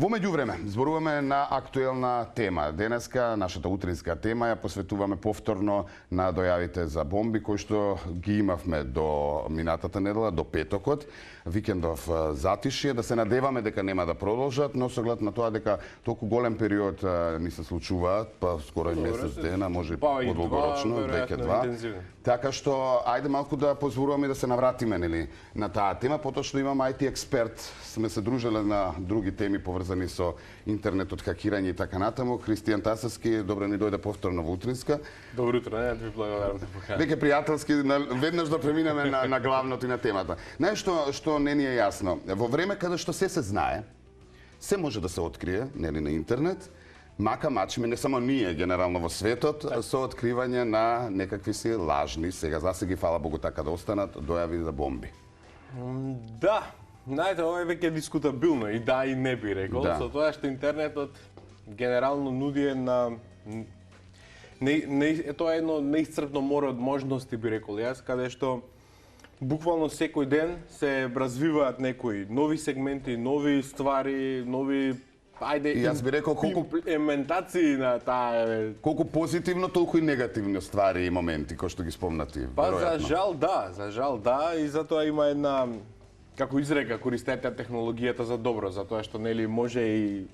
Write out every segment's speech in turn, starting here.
Во меѓувреме, зборуваме на актуелна тема. Денеска, нашата утринска тема ја посветуваме повторно на дојавите за бомби, кои што ги имавме до минатата недела, до петокот, викендов затишје, да се надеваме дека нема да продолжат, но со оглед на тоа дека толку голем период ни се случуваат, па скоро и месец дена, може подолгорочно, веќе два. Така што, ајде малку да позборуваме и да се навратиме на таа тема, потоа што имам IT експерт, сме се дружеле на други теми поврзани со интернетот, хакирање и така натаму. Кристијан Тасовски, добро ни дојде повторно во утринска. Добро утро, не ви благодарам за поканата. Веќе пријателски, веднаш да преминеме на главното и на темата. Знаеш што не ни е јасно? Во време каде што се знае, се може да се открие, нели, на интернет, мака мачиме, не само ние генерално во светот, со откривање на некакви си лажни, сега засеги, фала Богу, така да останат, дојави за бомби. Да, знаете, ова е веќе дискутабилно, и да и не би рекол, со тоа што интернетот генерално нуди една тоа е едно неисцрпно море од можности, би рекол јас, каде што буквално секој ден се развиваат некои нови сегменти, нови ствари, нови И јас би рекол имплементации на таа... Колку позитивно, толку и негативни ствари и моменти кои што ги спомнати. Па за жал да, и затоа има една, како изрека, користете технологијата за добро, затоа што нели може и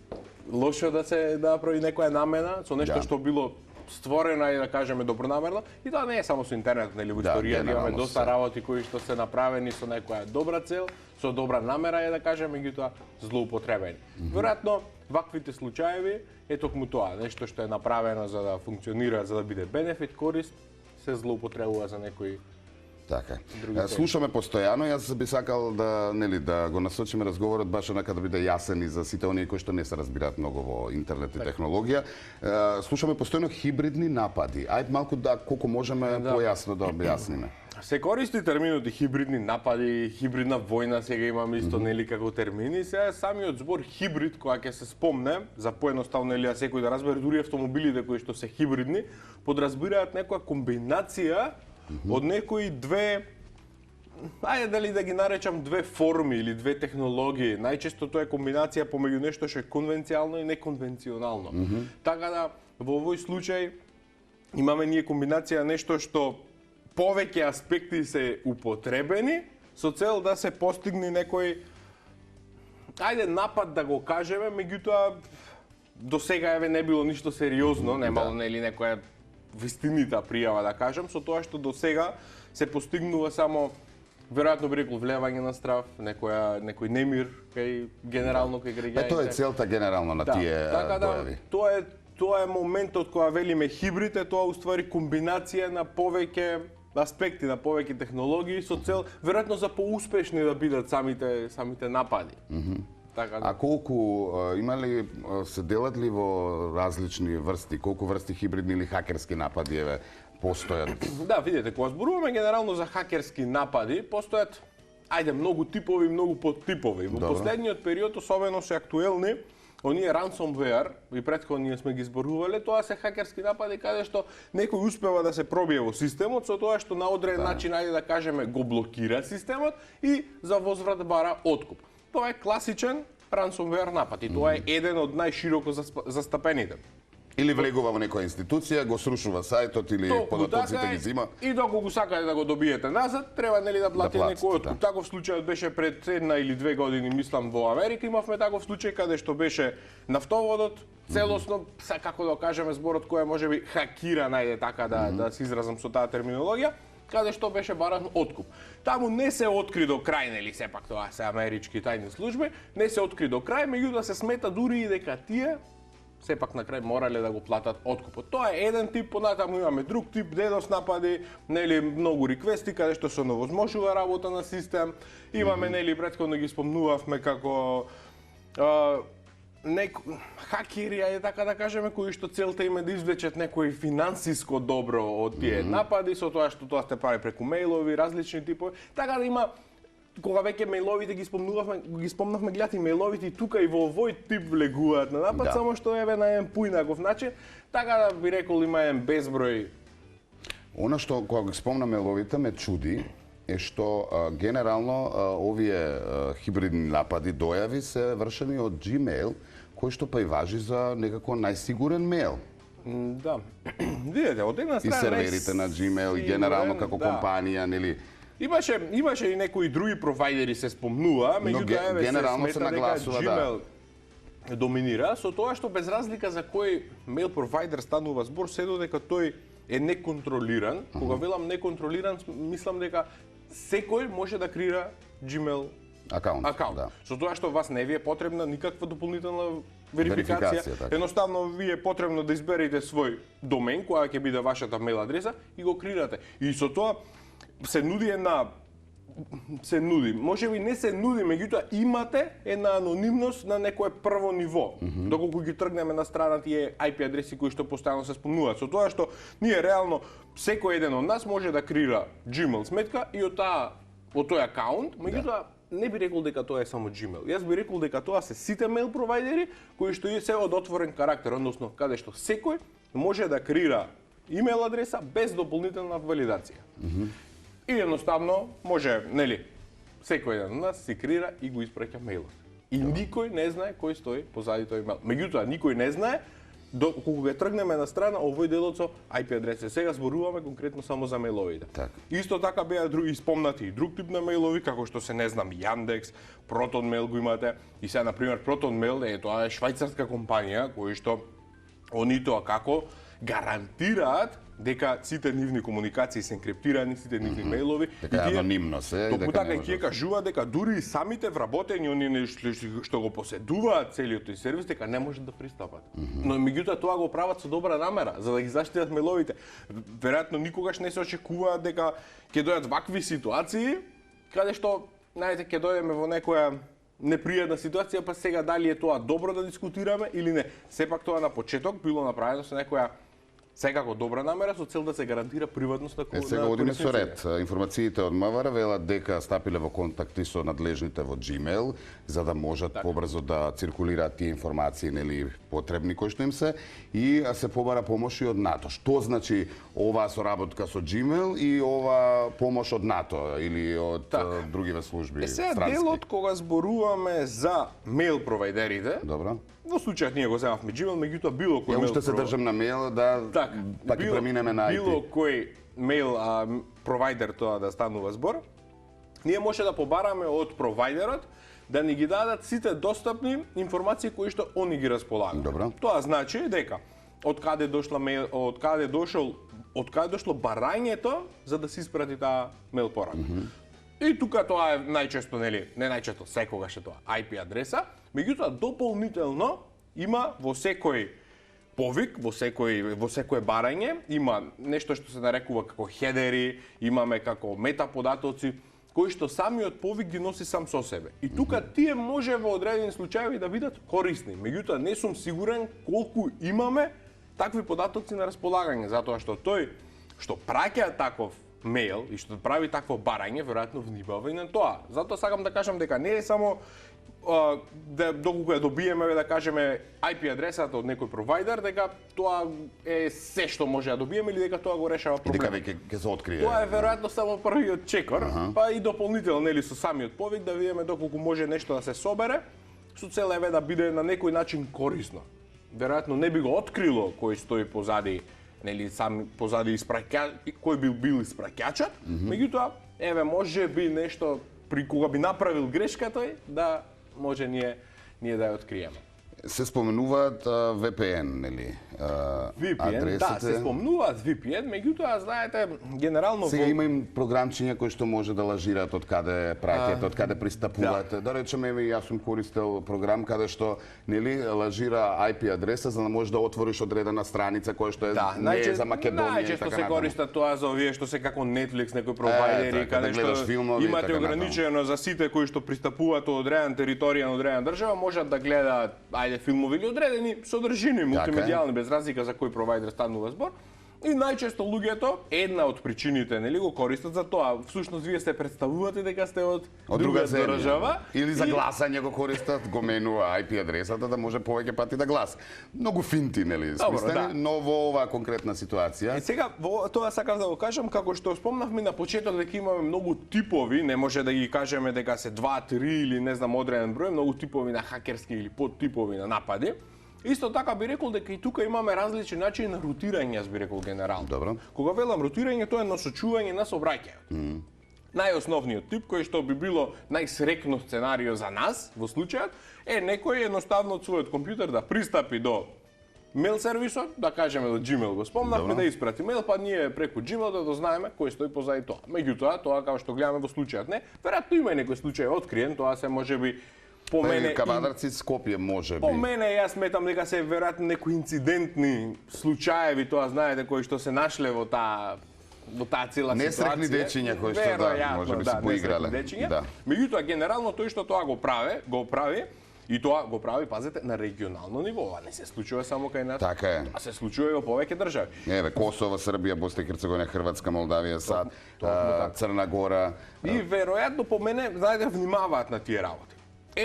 лошо да се направи некоја намена со нешто што било створена и да кажеме добронамерно, и тоа не е само со интернет, нели, во историјата имаме доста работи кои што се направени со некоја добра цел, со добра намера е да кажеме, меѓутоа злоупотребени. Веројатно ваквите случаеви е токму тоа, нешто што е направено за да функционира, за да биде бенефит, корист, се злоупотребува за некои. Така. Слушаме постојано, јас би сакал да, нели, да го насочиме разговорот баш онака да биде јасен и за сите оние кои што не се разбираат многу во интернет и технологија. Слушаме постојано хибридни напади. Ајде малку да колку можеме појасно да објасниме. Се користи терминот и хибридни напади, хибридна војна, сега имаме исто нели како термини. Сега самиот збор хибрид која ќе се спомне, за поедноставно или секој да разбере, дури автомобилите кои што се хибридни, подразбираат некоја комбинација од некои две, ајде дали да ги наречам две форми или две технологии. Најчесто тоа е комбинација помеѓу нешто што е конвенционално и неконвенционално. Така да во овој случај имаме ние комбинација нешто што повеќе аспекти се употребени со цел да се постигне некој ајде напад да го кажеме, меѓутоа до сега не било ништо сериозно, немало нели некоја вистинита пријава да кажам, со тоа што до сега се постигнува само веројатно би рекол влевање на страв, некој немир кај генерално кај граѓаните. Тоа е целта генерално на тие дојави. Тоа е моментот кога велиме хибрид, е тоа уствари комбинација на повеќе аспекти, на повеќе технологии со цел веројатно за поуспешни да бидат самите напади. А колку се делат ли во различни врсти, колку врсти хибридни или хакерски напади постојат? Да, видите, кога зборуваме генерално за хакерски напади, постојат многу типови, многу подтипови. Во последниот период особено се актуелни оние ransomware, и претходно ние сме ги зборувале, тоа се хакерски напади каде што некој успева да се пробие во системот со тоа што на одреден начин, ајде да кажеме, го блокира системот и за возврат бара откуп. Тоа е класичен ransomware напад и тоа е еден од најшироко застапените. Или влегува во некоја институција, го срушува сајтот или податоците ги зима. И доколку сакате да го добиете назад, треба нели да платите некој откуп. Таков случај беше пред 1 или 2 години, мислам, во Америка имавме таков случај каде што беше нафтоводот целосно, како да кажеме зборот кој можеби хакиран, ајде така да се изразам со таа терминологија, каде што беше баран откуп. Таму не се откри до крај, нели, сепак тоа се амерички тајни служби, не се откри до крај, меѓутоа се смета дури и дека тие сепак на крај морале да го платат откупот. Тоа е еден тип, понатаму имаме друг тип, DDoS напади, нели, многу реквести каде што се невозможува работа на систем. Имаме, нели, претходно ги спомнувавме како хакери, ајде така да кажеме, кои што целта им е да извлечат некој финансиско добро од тие напади, со тоа што тоа се прави преку мејлови, различни типови. Така да има, кога веќе мејловите ги спомнавме, гледате мејловите и тука и во овој тип влегуваат на напад, само што на еден поинаков начин, така да би рекол има еден безброј. Она што кога ги спомна мејловите ме чуди е што генерално овие хибридни напади дојави се вршени од Gmail, кој што па и важи за некако најсигурен мејл. Да. Видете, од една И страна серверите на Gmail, и генерално како компанија, нели? Имаше и некои други провайдери се спомнува, меѓутоа еве генерално се се смета дека нагласува, Gmail доминира, со тоа што без разлика за кој мејл провайдер станува збор, се додека тој е неконтролиран. Кога велам неконтролиран, мислам дека секој може да креира Gmail акаунт. Да. Со тоа што вас не ви е потребна никаква дополнителна верификација, така. едноставно ви е потребно да изберете свој домен која ќе биде вашата мејл адреса и го креирате. И со тоа се нуди, можеби не се нуди, меѓутоа имате една анонимност на некое прво ниво. Доколку ги тргнеме на страна тие IP адреси кои што постојано се спомнуваат. Со тоа што ние реално секој еден од нас може да креира Gmail сметка и од тој акаунт, меѓутоа не би рекол дека тоа е само Gmail. Јас би рекол дека тоа се сите мејл провайдери кои што се од отворен карактер, односно каде што секој може да креира имејл адреса без дополнителна валидација. И едноставно може, нели, секој еден од нас си креира и го испраќа мејлот. И никој не знае кој стои позади тој мејл. Меѓутоа, никој не знае кога ќе тргнеме на страна овој делот со IP адреси. Сега зборуваме конкретно само за мејловите. Так. Исто така беа други спомнати и друг тип на мејлови, како што се не знам Яндекс, ProtonMail го имате. И сега на пример ProtonMail тоа е швајцарска компанија која што они тоа како гарантираат дека сите нивни комуникации се енкриптирани, сите нивни мејлови, Дека е анонимно се, и дека така не и тие кажуваат дека дури и самите вработени оние што го поседуваат целиот тој сервис, дека не можат да пристапат. Но меѓутоа тоа го прават со добра намера, за да ги заштитат мејловите. Веројатно никогаш не се очекува дека ќе дојдат вакви ситуации, каде што, знаете, ќе дојдеме во некоја непријатна ситуација, па сега дали е тоа добро да дискутираме или не. Сепак тоа на почеток било направено со некоја секако добра намера со цел да се гарантира приватност на корисниците. Сега одиме со ред. Информациите од МВР велат дека стапиле во контакти со надлежните во Gmail за да можат побрзо да циркулираат тие информации, нели, потребни кои што им се, и се побара помош и од НАТО. Што значи оваа соработка со Gmail и ова помош од НАТО или од другиве служби странски? странски? Делот кога зборуваме за мејл провайдерите, Добро. во случајот ние го земавме Gmail, меѓутоа било кој Ја уште се држам на мејл да пак и преминеме на IT. Било кој мејл провайдер тоа да станува збор, ние може да побараме од провайдерот да ни ги дадат сите достапни информации кои што они ги располагаат. Добро. Тоа значи дека од каде дошло барањето за да се испрати таа мејл порака. И тука тоа е најчесто, нели, не најчесто, секогаш е тоа IP адреса, меѓутоа дополнително има во секој повик, во секое барање, има нешто што се нарекува како хедери, имаме како метаподатоци, кои што самиот повик ги носи сам со себе. И тука тие може во одредени случаи да бидат корисни, меѓутоа не сум сигурен колку имаме такви податоци на располагање, затоа што тој што праќа таков мејл и што прави такво барање, веројатно внимава и на тоа. Затоа сакам да кажам дека не е само доколку ја добиеме, да кажеме, IP адресата од некој провайдер, дека тоа е се што може да добиеме или дека тоа го решава проблемот. И дека веќе ќе се открие. Тоа е веројатно само првиот чекор, па и дополнително, нели, со самиот повик да видиме доколку може нешто да се собере, со цел еве да биде на некој начин корисно. Веројатно не би го открило кој стои позади, нели, сам позади кој бил испраќачот, меѓутоа еве може би нешто при кога би направил грешка тој да може ние да ја откриеме. Се споменуваат VPN, нели? VPN, адресите. Да, се спомнуваат VPN, меѓутоа, знаете, генерално... Сега има им програмчиња кои што може да лажираат од каде праќаат, од каде пристапуваат. Да речеме, јас сум користел програм каде што, нели, лажира IP адреса за да можеш да отвориш одредена страница која што не е за Македонија и така натаму. Најчесто се користат тоа за овие што се како Netflix, некои провайдери, каде што имате ограничено за сите кои што пристапуваат од одредена територија на одредена држава, можат да гледаат филмови или одредени содржини мултимедијални, без разлика за кој провайдер станува збор. И најчесто луѓето, една од причините, нели, го користат за тоа. Всушност вие се представувате дека сте од друга држава или за гласање го користат, го менува IP адресата да може повеќе пати да гласа. Многу финти, нели, смислени, но во оваа конкретна ситуација. И сега тоа сакав да го кажам, како што спомнавме на почеток дека имаме многу типови, не може да ги кажеме дека се 2, 3 или не знам одреден број, многу типови на хакерски или подтипови на напади. Исто така би рекол дека и тука имаме различни начини на рутирање, јас би рекол генерално. Добро. Кога велам рутирање, тоа е насочување на сообраќајот. Најосновниот тип кој што би било најсрекно сценарио за нас во случајот е некој едноставно од својот компјутер да пристапи до мејл сервисот, да кажеме до Gmail го спомнавме, да испрати мејл, па ние преку Gmail да дознаеме кој стои позади тоа. Меѓутоа, тоа како што гледаме во случајот не, веројатно има и некој случај откриен, тоа се можеби по мене Кавадарци Скопје може би. По мене јас сметам дека се веројатно некои инцидентни случаеви, тоа знаете, кои што се нашле во таа цела ситуација. Несрекни дечиња кои што може би се поиграле. Да. Меѓутоа генерално тој што тоа го прави и тоа го прави, пазете, на регионално ниво. Ова не се случува само кај нас. Така е. Тоа се случува и во повеќе држави. Еве Косово, Србија, Босна и Херцеговина, Хрватска, Молдавија, САД, Црна Гора. И веројатно по мене, знаете, внимаваат на тие работи.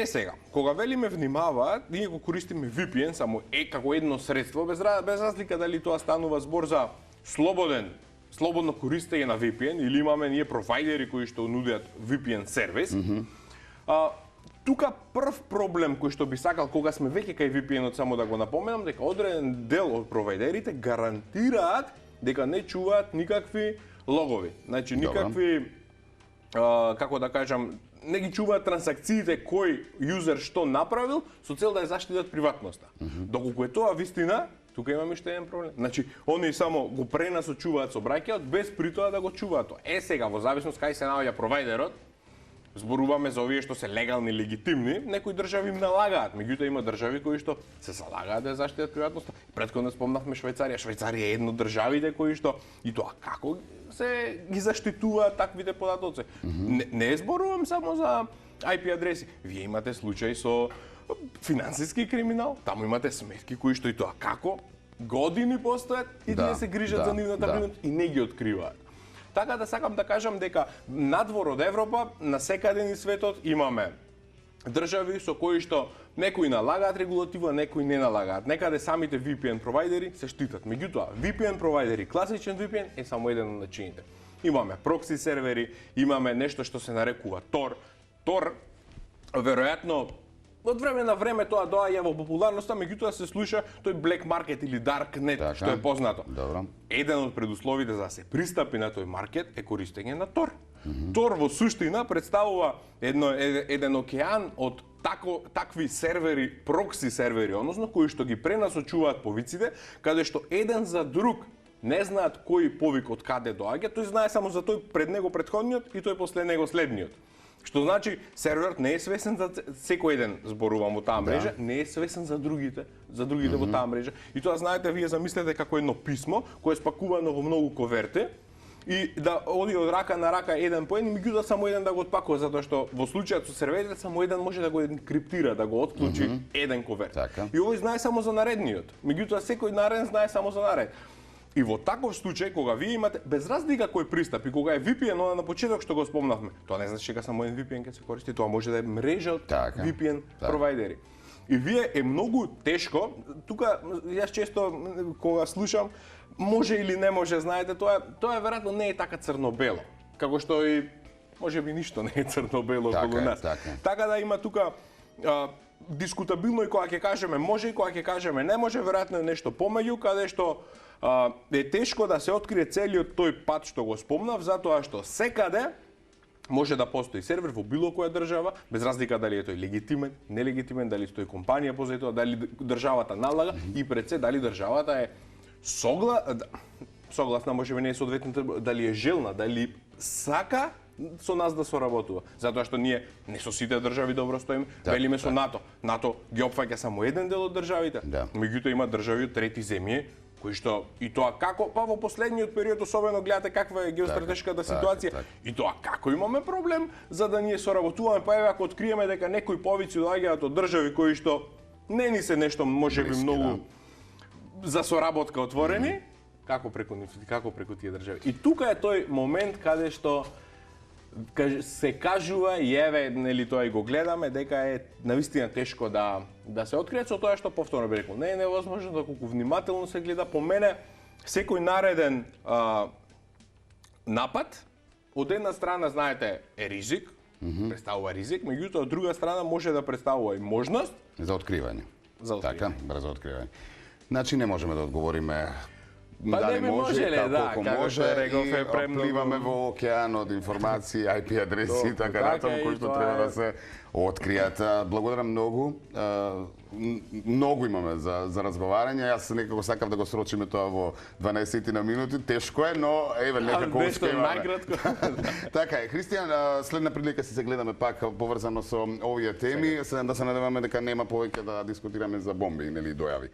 Сега, кога велиме внимаваат, ние го користиме VPN само како едно средство, без разлика дали тоа станува збор за слободно користење на VPN или имаме ние провайдери кои што нудат VPN сервис. Тука прв проблем кој што би сакал кога сме веќе кај VPN-от, само да го напоменам, дека одреден дел од провайдерите гарантираат дека не чуваат никакви логови. Значи никакви како да кажам, не ги чуваат трансакциите кој юзер што направил со цел да ја заштитат приватноста. Доколку е тоа вистина, тука имаме уште еден проблем. Значи, они само го пренасочуваат сообраќајот без при тоа да го чуваат тоа. Сега, во зависност кај се наоѓа провайдерот, зборуваме за овие што се легални, легитимни, некои држави им налагаат, меѓутоа има држави кои што се залагаат да ја заштитат приватноста. Претходно спомнавме Швајцарија. Швајцарија е една од државите кои што и тоа како се ги заштитуваат таквите податоци. Не зборувам само за IP адреси. Вие имате случај со финансиски криминал, таму имате сметки кои што и тоа како години постојат и тие се грижат за нивната принудност и не ги откриваат. Така да сакам да кажам дека надвор од Европа, на секаде низ светот имаме држави со кои што некои налагаат регулатива, некои не налагаат. Некаде самите VPN провайдери се штитат. Меѓутоа, VPN провайдери, класичен VPN е само еден од начините. Имаме прокси сервери, имаме нешто што се нарекува Tor. Tor, веројатно, од време на време тоа доаѓа во популарноста, меѓутоа се слуша тој Black Market или Darknet, што е познато. Добро. Еден од предусловите за да се пристапи на тој маркет е користење на Tor. Tor во суштина представува еден океан од такви сервери, прокси сервери, односно кои што ги пренасочуваат повиците, каде што еден за друг не знаат кој повик од каде доаѓа, тој знае само за тој пред него претходниот и тој после него следниот. Што значи серверот не е свесен за секој еден, зборувам во таа мрежа, не е свесен за другите во таа мрежа. И тоа знаете, вие замислете како едно писмо кое е спакувано во многу коверти и да оди од рака на рака еден по еден, меѓутоа само еден да го отпакува, затоа што во случајот со серверите само еден може да го енкриптира, да го отклучи еден коверт. И овој знае само за наредниот, меѓутоа секој нареден знае само за наред. И во таков случај, кога вие имате, без разлика кој пристап и кога е VPN, на почеток што го спомнавме, тоа не значи дека само еден VPN ќе се користи, тоа може да е мрежа од VPN провайдери. И вие е многу тешко, тука јас често кога слушам, може или не може, знаете, тоа веројатно не е така црно-бело, како што и можеби ништо не е црно-бело околу нас. Така да има тука дискутабилно и кога ќе кажеме може и кога ќе кажеме не може, веројатно е нешто помеѓу, каде што е тешко да се открие целиот тој пат што го спомнав, затоа што секаде може да постои сервер во било која држава, без разлика дали е тој легитимен, нелегитимен, дали стои компанија позади тоа, дали државата налага и пред се дали државата е согласна, можеби не е соодветната, дали е желна, дали сака со нас да соработува. Затоа што ние не со сите држави добро стоиме, велиме со НАТО. НАТО ги опфаќа само еден дел од државите, меѓутоа има држави од трети земји кои што и тоа како, па во последниот период особено гледате каква е геостратешката ситуација и тоа како имаме проблем за да ние соработуваме, па еве ако откриеме дека некои повици доаѓаат од држави кои што не ни се нешто можеби многу за соработка отворени, како преку тие држави. И тука е тој момент каде што се кажува и еве нели тоа и го гледаме дека е навистина тешко да се открие со тоа што повторно би рекол. Не е невозможно да колку внимателно се гледа. По мене секој нареден напад од една страна знаете е ризик, представува ризик, меѓутоа од друга страна може да представува и можност за откривање. За откривање. Така, брзо откривање. Значи не можеме да одговориме Па дали не би може, можеле, да, колку како може, што реков, е и премногу. пливаме во океан од информации, IP адреси и Толку, така така натаму, е, кои и што тоа треба е. да се откријат. Благодарам многу. Многу имаме за разговарање. Јас некако сакав да го срочиме тоа во 12 на минути. Тешко е, но еве некако Нешто успеваме. најкратко. Така е, Христијан, следна прилика си се гледаме пак поврзано со овие теми, да се надеваме дека нема повеќе да дискутираме за бомби, нели дојави.